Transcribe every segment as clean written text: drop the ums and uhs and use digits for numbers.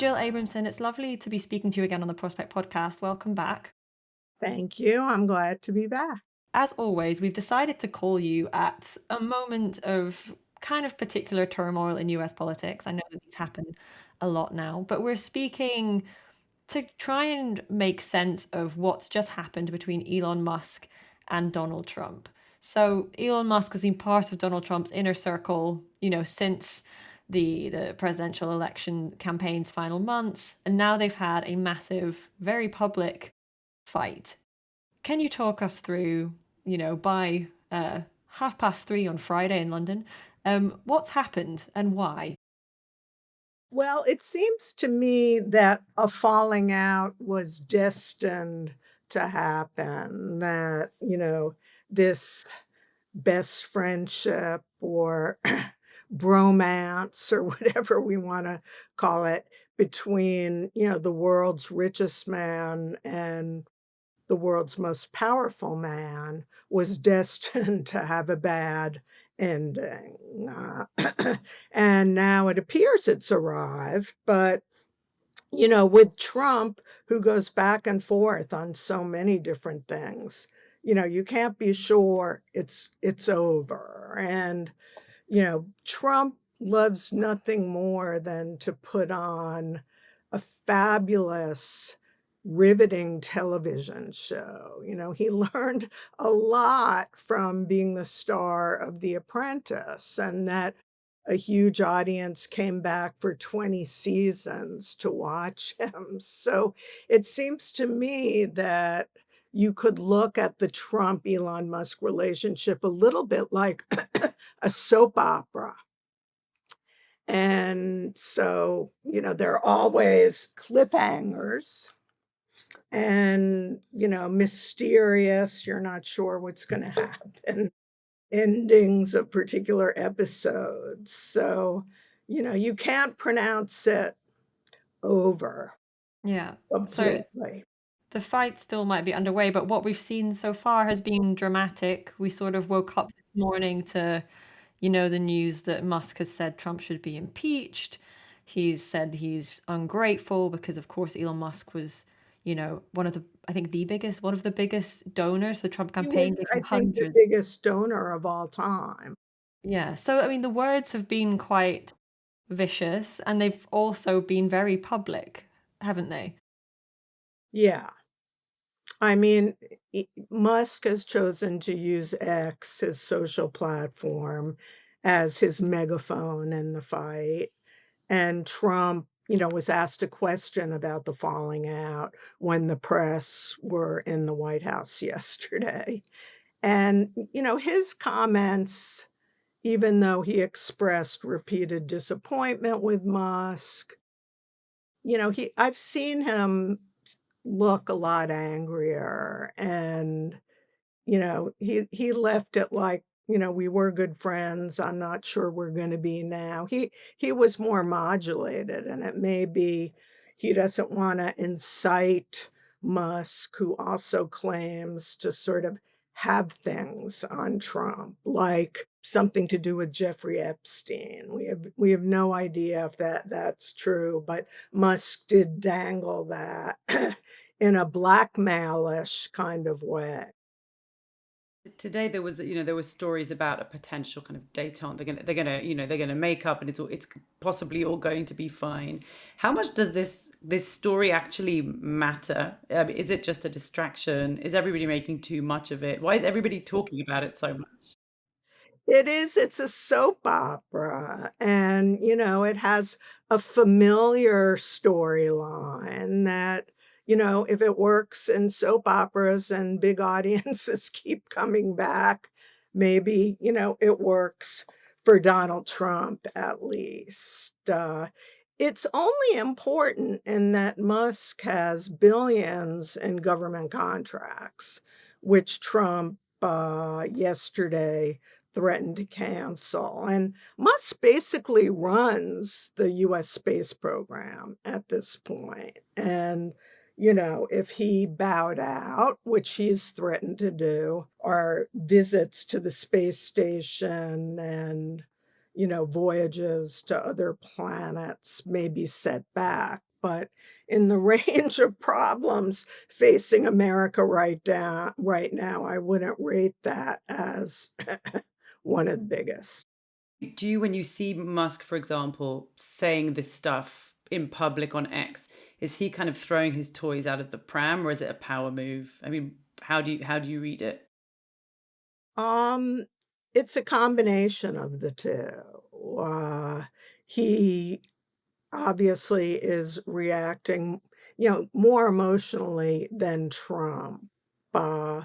Jill Abramson, it's lovely to be speaking to you again on the Prospect podcast. Welcome back. Thank you. I'm glad to be back. As always, we've decided to call you at a moment of kind of particular turmoil in US politics. I know that these happen a lot now, but we're speaking to try and make sense of what's just happened between Elon Musk and Donald Trump. So Elon Musk has been part of Donald Trump's inner circle, since the presidential election campaign's final months, and now they've had a massive, very public fight. Can you talk us through, by 3:30 on Friday in London, what's happened and why? Well, it seems to me that a falling out was destined to happen, that, this best friendship or bromance or whatever we want to call it between, the world's richest man and the world's most powerful man was destined to have a bad ending. And now it appears it's arrived, but with Trump, who goes back and forth on so many different things, you can't be sure it's over. And Trump loves nothing more than to put on a fabulous, riveting television show. He learned a lot from being the star of The Apprentice, and that a huge audience came back for 20 seasons to watch him. So it seems to me that you could look at the Trump Elon Musk relationship a little bit like a soap opera. And so, there are always cliffhangers and, mysterious, you're not sure what's going to happen, endings of particular episodes. So, you can't pronounce it over Yeah. So completely. the fight still might be underway, but what we've seen so far has been dramatic. We sort of woke up this morning to, the news that Musk has said Trump should be impeached. He's said he's ungrateful because, of course, Elon Musk was, one of the biggest donors to the Trump He campaign, was, making I think, the hundreds. biggest donor of all time. Yeah. So, I mean, the words have been quite vicious and they've also been very public, haven't they? Yeah. I mean, Musk has chosen to use X, his social platform, as his megaphone in the fight. And Trump, was asked a question about the falling out when the press were in the White House yesterday. And, his comments, even though he expressed repeated disappointment with Musk, I've seen him look a lot angrier, and he left it like, "We were good friends, I'm not sure we're gonna be now." He was more modulated, and it may be he doesn't wanna incite Musk, who also claims to sort of have things on Trump, like something to do with Jeffrey Epstein. We have no idea if that's true, but Musk did dangle that in a blackmailish kind of way. Today there was stories about a potential kind of détente. They're gonna make up, and it's possibly all going to be fine. How much does this story actually matter? Is it just a distraction? Is everybody making too much of it? Why is everybody talking about it so much? It's a soap opera, and, it has a familiar storyline that, if it works in soap operas and big audiences keep coming back, maybe, it works for Donald Trump at least. It's only important in that Musk has billions in government contracts, which Trump, yesterday threatened to cancel. And Musk basically runs the US space program at this point. And, if he bowed out, which he's threatened to do, or visits to the space station and, voyages to other planets may be set back but in the range of problems facing America right now, I wouldn't rate that as one of the biggest. Do you, when you see Musk, for example, saying this stuff in public on X, is he kind of throwing his toys out of the pram, or is it a power move? I mean, how do you read it? Um, it's a combination of the 2. He obviously is reacting, more emotionally than Trump. Uh,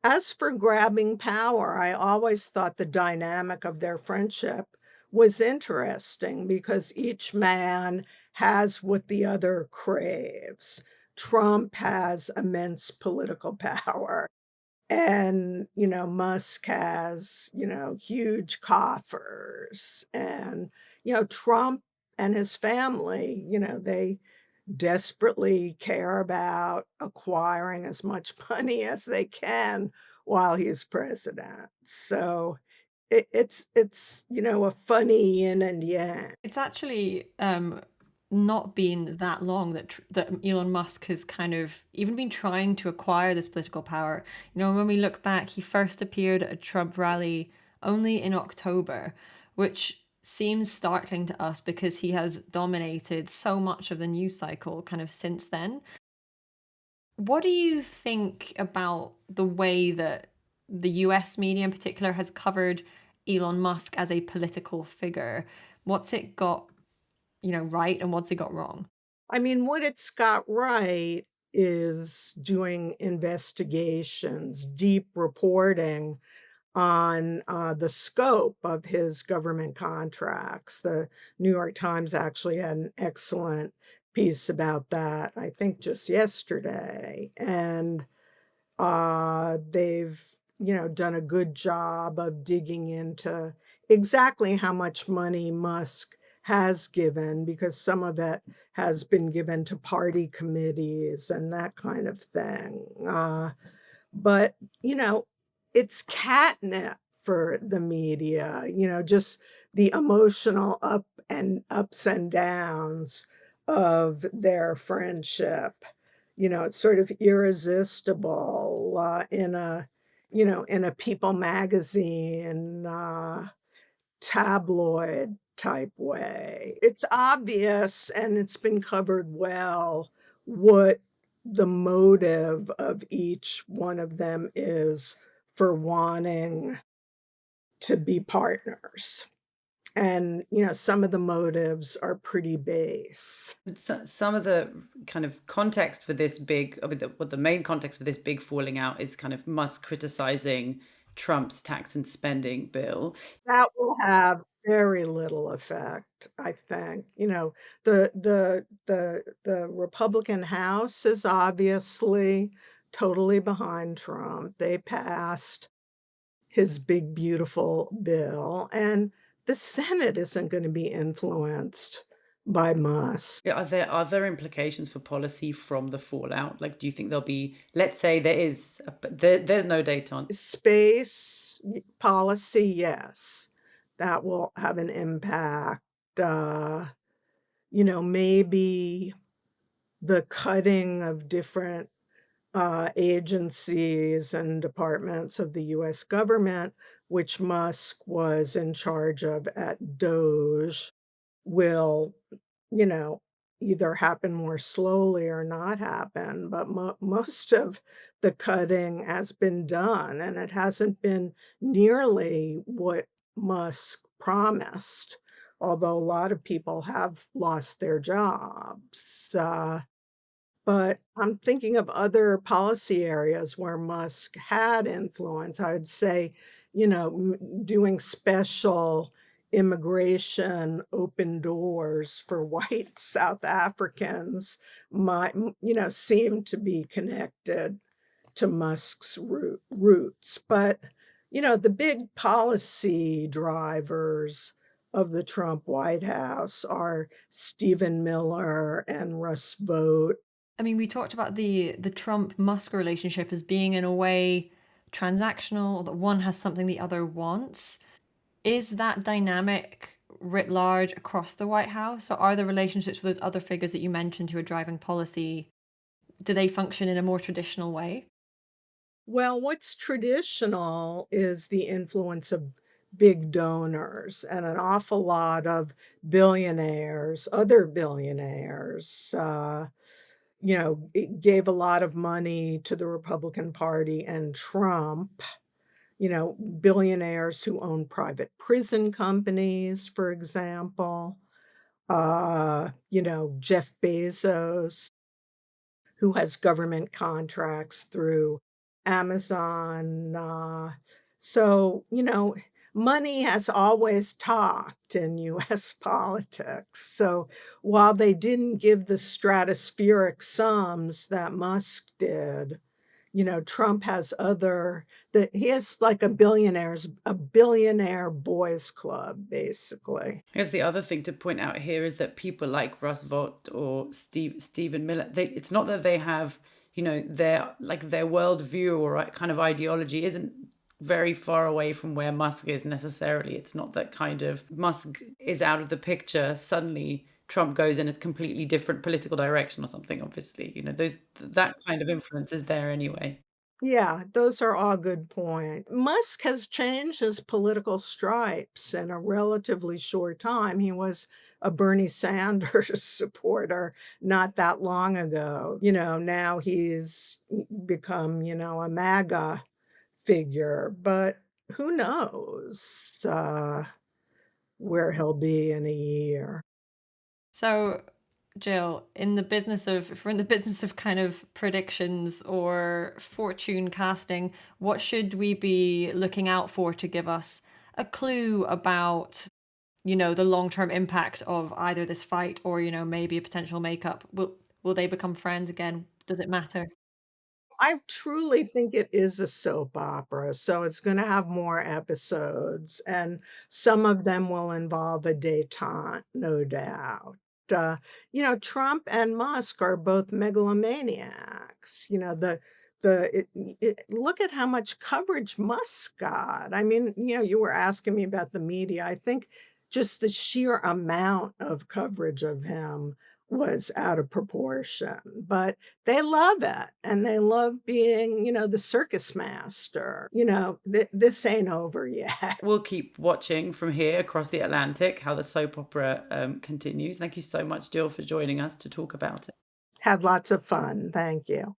as for grabbing power, I always thought the dynamic of their friendship was interesting because each man has what the other craves. Trump has immense political power. And, Musk has, huge coffers. And, Trump and his family, they desperately care about acquiring as much money as they can while he's president. So it's, a funny yin and yang. It's actually not been that long that Elon Musk has kind of even been trying to acquire this political power. When we look back, he first appeared at a Trump rally only in October, which seems startling to us because he has dominated so much of the news cycle kind of since then. What do you think about the way that the US media in particular has covered Elon Musk as a political figure? What's it got, right and what's it got wrong? I mean, what it's got right is doing investigations, deep reporting on the scope of his government contracts. The New York Times actually had an excellent piece about that, I think just yesterday. And they've, done a good job of digging into exactly how much money Musk has given, because some of it has been given to party committees and that kind of thing. But, you know, it's catnip for the media, just the emotional ups and downs of their friendship. It's sort of irresistible, in a People magazine, tabloid type way. It's obvious, and it's been covered well, what the motive of each one of them is for wanting to be partners. And, some of the motives are pretty base. Some of the kind of context for this big, I mean, the main context for this big falling out is kind of Musk criticizing Trump's tax and spending bill. That will have very little effect, I think. The Republican House is obviously totally behind Trump. They passed his big, beautiful bill, and the Senate isn't gonna be influenced by Musk. Yeah, are there other implications for policy from the fallout? Like, do you think there'll be, let's say there is, there's no date on. Space policy, yes, that will have an impact. Maybe the cutting of different agencies and departments of the US government, which Musk was in charge of at Doge, will, you know, either happen more slowly or not happen. But most of the cutting has been done, and it hasn't been nearly what Musk promised, although a lot of people have lost their jobs. But I'm thinking of other policy areas where Musk had influence. I would say, doing special immigration open doors for white South Africans might, seem to be connected to Musk's roots. But, the big policy drivers of the Trump White House are Stephen Miller and Russ Vought. I mean, we talked about the Trump-Musk relationship as being in a way transactional, that one has something the other wants. Is that dynamic writ large across the White House? Or are the relationships with those other figures that you mentioned who are driving policy, do they function in a more traditional way? Well, what's traditional is the influence of big donors and an awful lot of billionaires, other billionaires, it gave a lot of money to the Republican Party and Trump, billionaires who own private prison companies, for example, Jeff Bezos, who has government contracts through Amazon. Money has always talked in US politics. So while they didn't give the stratospheric sums that Musk did, Trump has he has like a billionaire boys club, basically. I guess the other thing to point out here is that people like Roosevelt or Stephen Miller, it's not that they have, their worldview or kind of ideology isn't very far away from where Musk is necessarily. It's not that kind of Musk is out of the picture, suddenly Trump goes in a completely different political direction or something, obviously. That kind of influence is there anyway. Yeah, those are all good points. Musk has changed his political stripes in a relatively short time. He was a Bernie Sanders supporter not that long ago. Now he's become, a MAGA figure, but who knows where he'll be in a year. So, Jill, if we're in the business of kind of predictions or fortune casting, what should we be looking out for to give us a clue about, the long-term impact of either this fight or, maybe a potential makeup? Will they become friends again? Does it matter? I truly think it is a soap opera, so it's gonna have more episodes, and some of them will involve a détente, no doubt. Trump and Musk are both megalomaniacs. Look at how much coverage Musk got. I mean, you were asking me about the media. I think just the sheer amount of coverage of him was out of proportion, but they love it, and they love being, the circus master. This ain't over yet. We'll keep watching from here across the Atlantic how the soap opera continues. Thank you so much, Jill, for joining us to talk about it. Had lots of fun. Thank you.